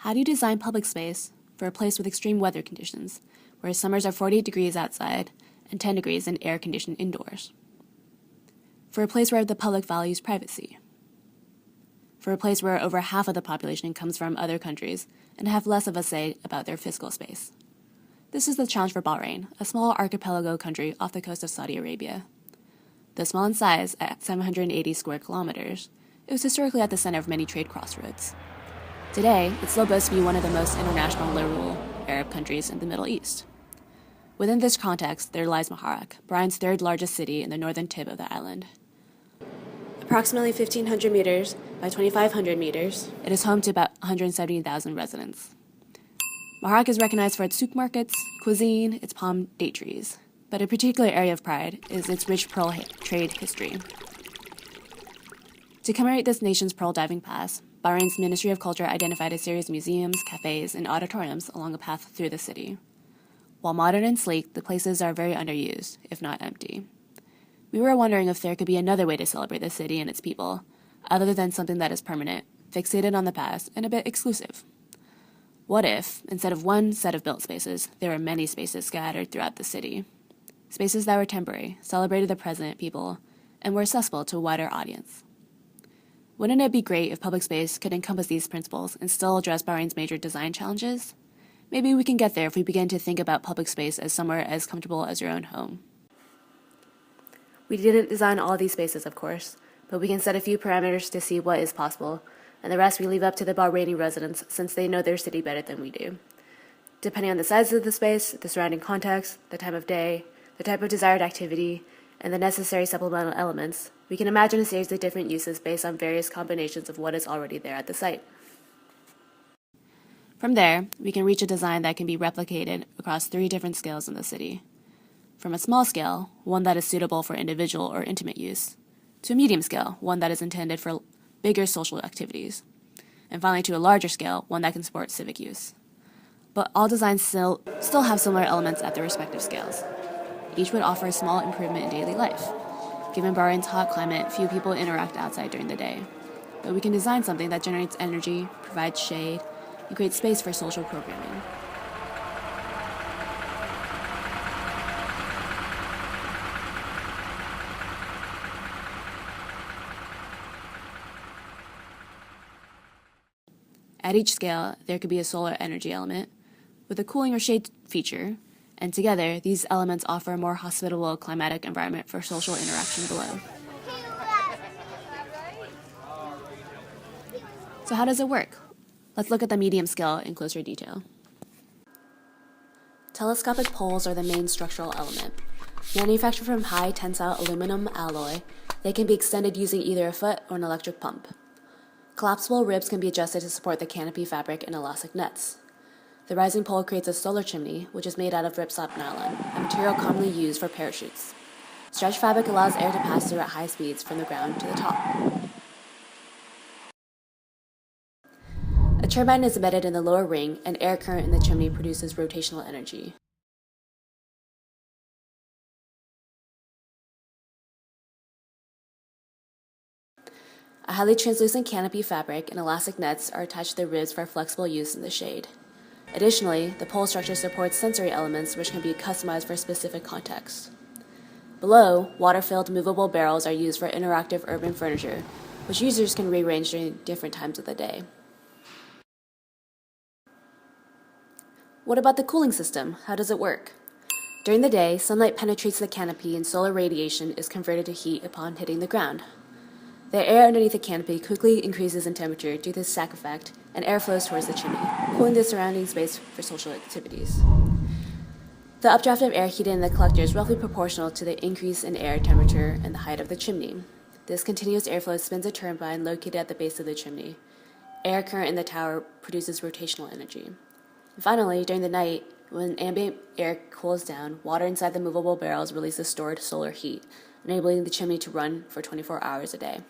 How do you design public space for a place with extreme weather conditions, where summers are 48 degrees outside and 10 degrees in air-conditioned indoors? For a place where the public values privacy? For a place where over half of the population comes from other countries and have less of a say about their fiscal space? This is the challenge for Bahrain, a small archipelago country off the coast of Saudi Arabia. Though small in size at 780 square kilometers, it was historically at the center of many trade crossroads. Today, it still boasts to be one of the most international liberal Arab countries in the Middle East. Within this context, there lies Muharraq, Bahrain's third largest city in the northern tip of the island. Approximately 1,500 meters by 2,500 meters, it is home to about 170,000 residents. Muharraq is recognized for its supermarkets, cuisine, its palm date trees, but a particular area of pride is its rich pearl trade history. To commemorate this nation's pearl diving past, Bahrain's Ministry of Culture identified a series of museums, cafes, and auditoriums along a path through the city. While modern and sleek, the places are very underused, if not empty. We were wondering if there could be another way to celebrate the city and its people, other than something that is permanent, fixated on the past, and a bit exclusive. What if, instead of one set of built spaces, there were many spaces scattered throughout the city? Spaces that were temporary, celebrated the present people, and were accessible to a wider audience. Wouldn't it be great if public space could encompass these principles and still address Bahrain's major design challenges? Maybe we can get there if we begin to think about public space as somewhere as comfortable as your own home. We didn't design all these spaces, of course, but we can set a few parameters to see what is possible, and the rest we leave up to the Bahraini residents since they know their city better than we do. Depending on the size of the space, the surrounding context, the time of day, the type of desired activity, and the necessary supplemental elements, we can imagine a series of different uses based on various combinations of what is already there at the site. From there, we can reach a design that can be replicated across 3 different scales in the city. From a small scale, one that is suitable for individual or intimate use, to a medium scale, one that is intended for bigger social activities, and finally to a larger scale, one that can support civic use. But all designs still have similar elements at their respective scales. Each would offer a small improvement in daily life. Given Bahrain's hot climate, few people interact outside during the day. But we can design something that generates energy, provides shade, and creates space for social programming. At each scale, there could be a solar energy element with a cooling or shade feature, and together, these elements offer a more hospitable climatic environment for social interaction below. So how does it work? Let's look at the medium scale in closer detail. Telescopic poles are the main structural element. Manufactured from high tensile aluminum alloy, they can be extended using either a foot or an electric pump. Collapsible ribs can be adjusted to support the canopy fabric and elastic nets. The rising pole creates a solar chimney, which is made out of ripstop nylon, a material commonly used for parachutes. Stretch fabric allows air to pass through at high speeds from the ground to the top. A turbine is embedded in the lower ring, and air current in the chimney produces rotational energy. A highly translucent canopy fabric and elastic nets are attached to the ribs for flexible use in the shade. Additionally, the pole structure supports sensory elements which can be customized for specific contexts. Below, water-filled movable barrels are used for interactive urban furniture, which users can rearrange during different times of the day. What about the cooling system? How does it work? During the day, sunlight penetrates the canopy and solar radiation is converted to heat upon hitting the ground. The air underneath the canopy quickly increases in temperature due to the stack effect, and air flows towards the chimney, cooling the surrounding space for social activities. The updraft of air heated in the collector is roughly proportional to the increase in air temperature and the height of the chimney. This continuous airflow spins a turbine located at the base of the chimney. Air current in the tower produces rotational energy. And finally, during the night, when ambient air cools down, water inside the movable barrels releases stored solar heat, enabling the chimney to run for 24 hours a day.